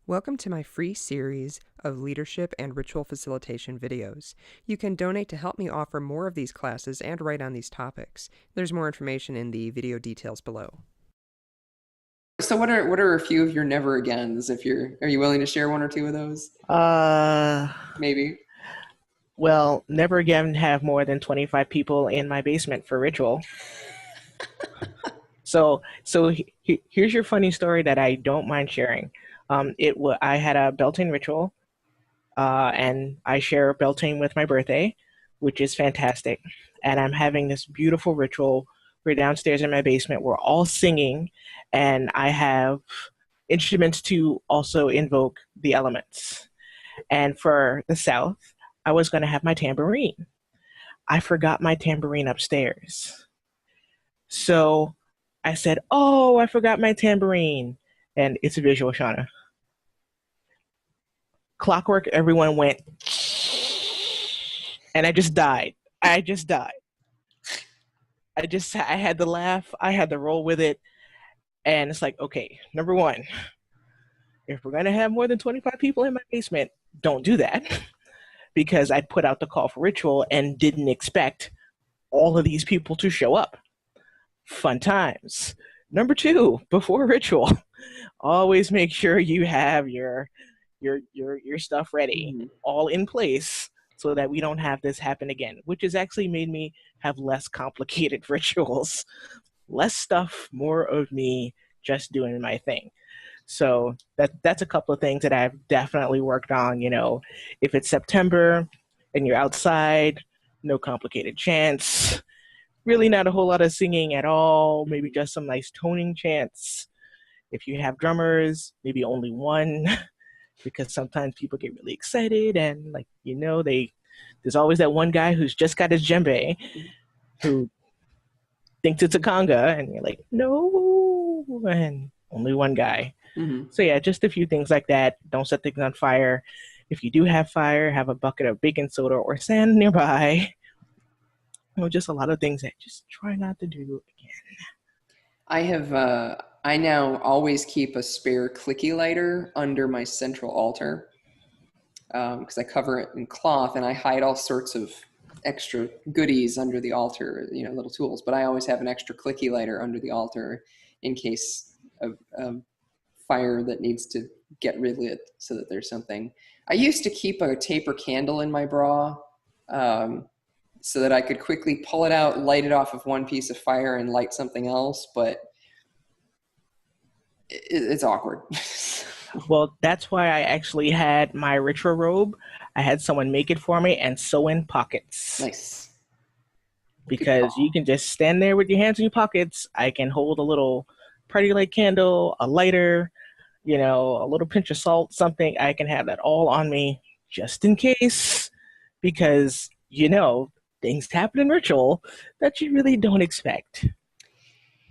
Welcome to my free series of leadership and ritual facilitation videos. You can donate to help me offer more of these classes and write on these topics. There's more information in the video details below. So what are a few of your never agains? Are you willing to share one or two of those? Uh, Maybe. well, never again have more than 25 people in my basement for ritual. So here's your funny story that I don't mind sharing. I had a Beltane ritual, and I share Beltane with my birthday, which is fantastic. And I'm having this beautiful ritual. We're downstairs in my basement. We're all singing, and I have instruments to also invoke the elements. And for the South, I was going to have my tambourine. I forgot my tambourine upstairs. So I said, "Oh, I forgot my tambourine." And it's a visual, Shauna. Clockwork, everyone went, and I just died. I just died. I had to laugh. I had to roll with it. And it's like, okay, number one, if we're going to have more than 25 people in my basement, don't do that. Because I put out the call for ritual and didn't expect all of these people to show up. Fun times. Number two, before ritual, always make sure you have your stuff ready, all in place, so that we don't have this happen again, which has actually made me have less complicated rituals. Less stuff, more of me just doing my thing. So that's a couple of things that I've definitely worked on. If it's September and you're outside, no complicated chants. Really not a whole lot of singing at all. Maybe just some nice toning chants. If you have drummers, maybe only one, because sometimes people get really excited and there's always that one guy who's just got his djembe who thinks it's a conga, and you're like, no, and only one guy. So yeah, just a few things like that. Don't set things on fire. If you do have fire, have a bucket of baking soda or sand nearby. Just a lot of things that just try not to do I now always keep a spare clicky lighter under my central altar because I cover it in cloth and I hide all sorts of extra goodies under the altar, little tools. But I always have an extra clicky lighter under the altar in case of fire that needs to get relit, so that there's something. I used to keep a taper candle in my bra so that I could quickly pull it out, light it off of one piece of fire, and light something else, but it's awkward. Well, that's why I actually had my ritual robe. I had someone make it for me and sew in pockets. Nice. Because you can just stand there with your hands in your pockets. I can hold a little party light candle, a lighter, a little pinch of salt, something. I can have that all on me just in case, because, things happen in ritual that you really don't expect.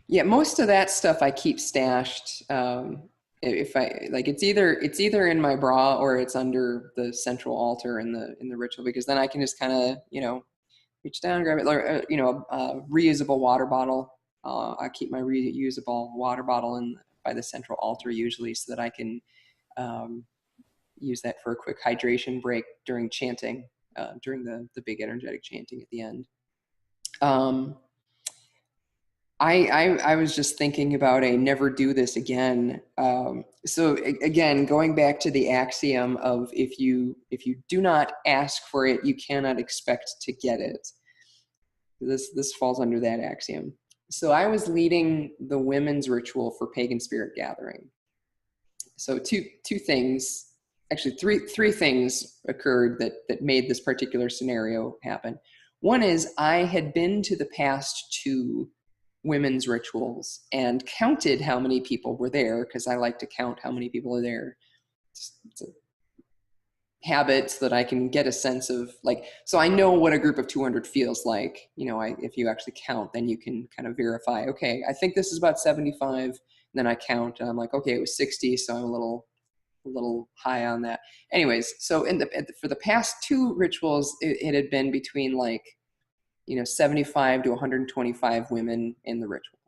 Yeah, most of that stuff I keep stashed. If I like, it's either in my bra or it's under the central altar in the ritual, because then I can just kind of reach down, grab it. Or, a reusable water bottle. I keep my reusable water bottle by the central altar usually, so that I can use that for a quick hydration break during chanting, during the big energetic chanting at the end. I was just thinking about a never do this again. So again, going back to the axiom of if you do not ask for it, you cannot expect to get it. This falls under that axiom. So I was leading the women's ritual for Pagan Spirit Gathering. So two things, actually three things occurred that made this particular scenario happen. One is I had been to the past two women's rituals and counted how many people were there, because I like to count how many people are there. It's a habit so that I can get a sense of, so I know what a group of 200 feels like. If you actually count, then you can kind of verify, okay, I think this is about 75. And then I count and I'm like, okay, it was 60. So I'm a little high on that. Anyways, so for the past two rituals, it had been between 75 to 125 women in the ritual.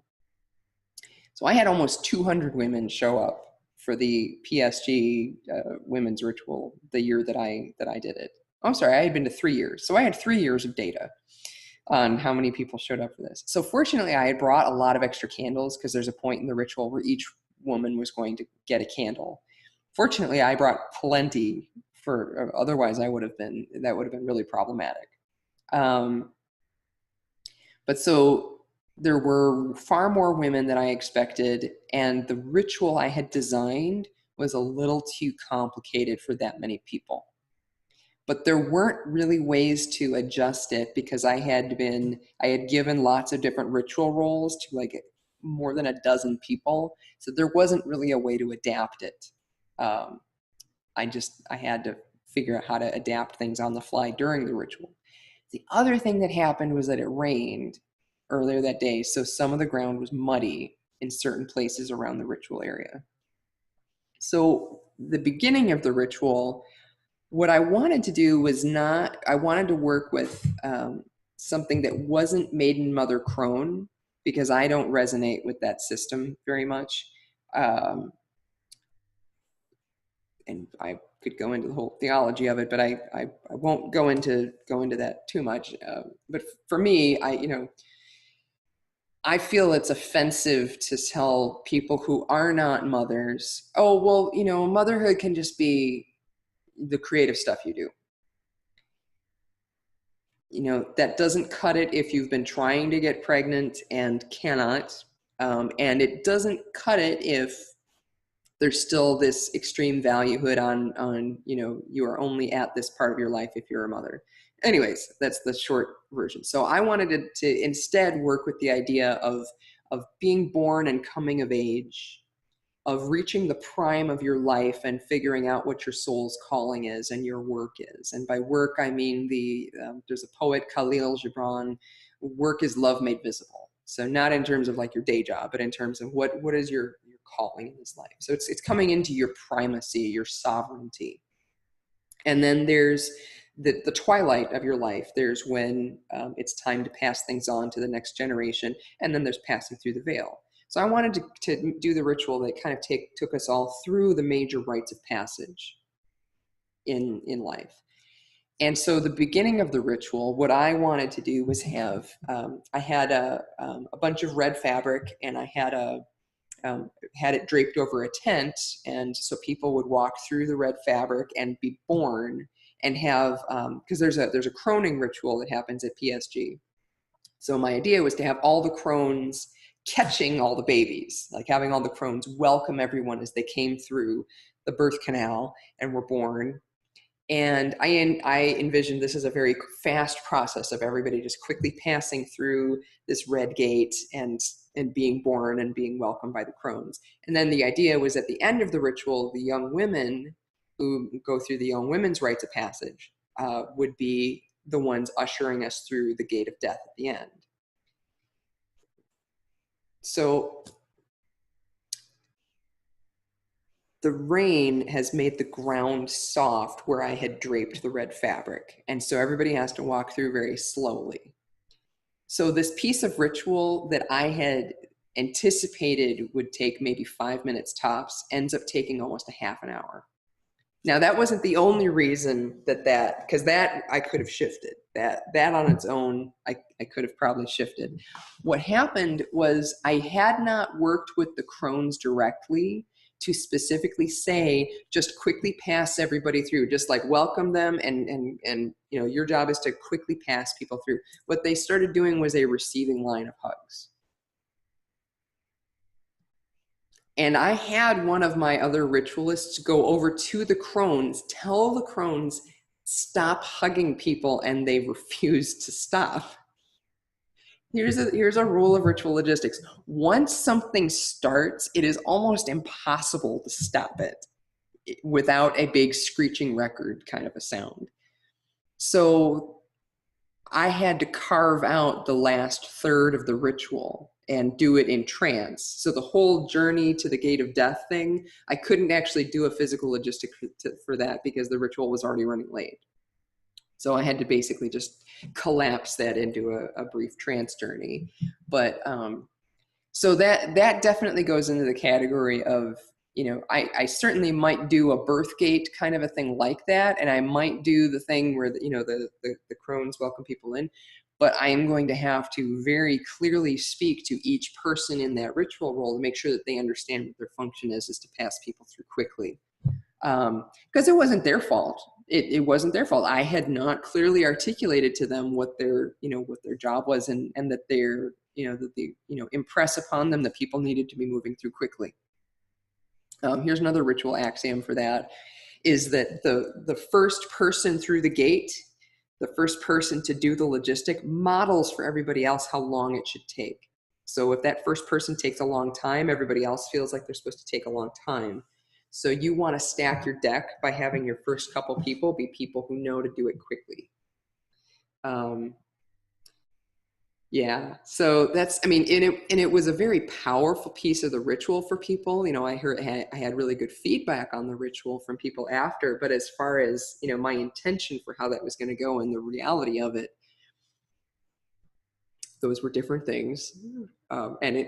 So I had almost 200 women show up for the PSG women's ritual the year that I did it. I'm sorry, I had been to 3 years. So I had 3 years of data on how many people showed up for this. So fortunately, I had brought a lot of extra candles because there's a point in the ritual where each woman was going to get a candle. Fortunately, I brought plenty for, otherwise that would have been really problematic. But so there were far more women than I expected, and the ritual I had designed was a little too complicated for that many people. But there weren't really ways to adjust it because I had given lots of different ritual roles to like more than a dozen people. So there wasn't really a way to adapt it. I had to figure out how to adapt things on the fly during the ritual. The other thing that happened was that it rained earlier that day. So some of the ground was muddy in certain places around the ritual area. So the beginning of the ritual, what I wanted to do was I wanted to work with something that wasn't maiden mother crone, because I don't resonate with that system very much. And I could go into the whole theology of it, but I won't go into that too much. But for me, I feel it's offensive to tell people who are not mothers, oh, well, motherhood can just be the creative stuff you do. That doesn't cut it if you've been trying to get pregnant and cannot. And it doesn't cut it if there's still this extreme valuehood on you are only at this part of your life if you're a mother. Anyways, that's the short version. So I wanted to instead work with the idea of being born and coming of age, of reaching the prime of your life and figuring out what your soul's calling is and your work is. And by work, I mean there's a poet, Khalil Gibran, work is love made visible. So not in terms of like your day job, but in terms of what is your calling in this life. So it's coming into your primacy, your sovereignty. And then there's the twilight of your life. There's when it's time to pass things on to the next generation. And then there's passing through the veil. So I wanted to do the ritual that kind of took us all through the major rites of passage in life. And so the beginning of the ritual, what I wanted to do was have, I had a bunch of red fabric, and I had it draped over a tent. And so people would walk through the red fabric and be born and have, because there's a croning ritual that happens at PSG. So my idea was to have all the crones catching all the babies, like having all the crones welcome everyone as they came through the birth canal and were born. And I envisioned this as a very fast process of everybody just quickly passing through this red gate and being born and being welcomed by the crones. And then the idea was at the end of the ritual, the young women who go through the young women's rites of passage would be the ones ushering us through the gate of death at the end. So the rain has made the ground soft where I had draped the red fabric. And so everybody has to walk through very slowly. So this piece of ritual that I had anticipated would take maybe 5 minutes tops ends up taking almost a half an hour. Now, that wasn't the only reason because that I could have shifted. That on its own, I could have probably shifted. What happened was I had not worked with the crones directly to specifically say, just quickly pass everybody through, just like welcome them and your job is to quickly pass people through. What they started doing was a receiving line of hugs. And I had one of my other ritualists go over to the crones, tell the crones, stop hugging people, and they refused to stop. Here's a rule of ritual logistics. Once something starts, it is almost impossible to stop it without a big screeching record kind of a sound. So I had to carve out the last third of the ritual and do it in trance. So the whole journey to the gate of death thing, I couldn't actually do a physical logistic for that because the ritual was already running late. So I had to basically just collapse that into a brief trance journey. But so that definitely goes into the category of, I certainly might do a birth gate kind of a thing like that, and I might do the thing where the crones welcome people in, but I am going to have to very clearly speak to each person in that ritual role to make sure that they understand what their function is to pass people through quickly. Because it wasn't their fault. It wasn't their fault. I had not clearly articulated to them what their job was, and that impress upon them that people needed to be moving through quickly. Here's another ritual axiom for that, is that the first person through the gate, the first person to do the logistic, models for everybody else how long it should take. So if that first person takes a long time, everybody else feels like they're supposed to take a long time. So you want to stack your deck by having your first couple people be people who know to do it quickly. Yeah, so that's, I mean, and it was a very powerful piece of the ritual for people. I had really good feedback on the ritual from people after, but as far as, my intention for how that was going to go and the reality of it, those were different things. And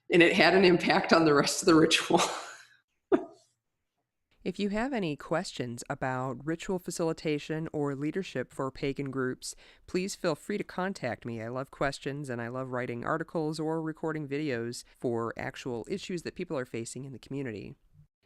it had an impact on the rest of the ritual. If you have any questions about ritual facilitation or leadership for pagan groups, please feel free to contact me. I love questions, and I love writing articles or recording videos for actual issues that people are facing in the community.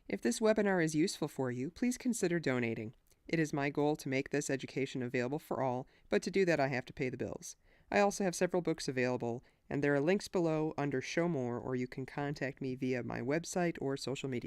If this webinar is useful for you, please consider donating. It is my goal to make this education available for all, but to do that I have to pay the bills. I also have several books available, and there are links below under Show More, or you can contact me via my website or social media.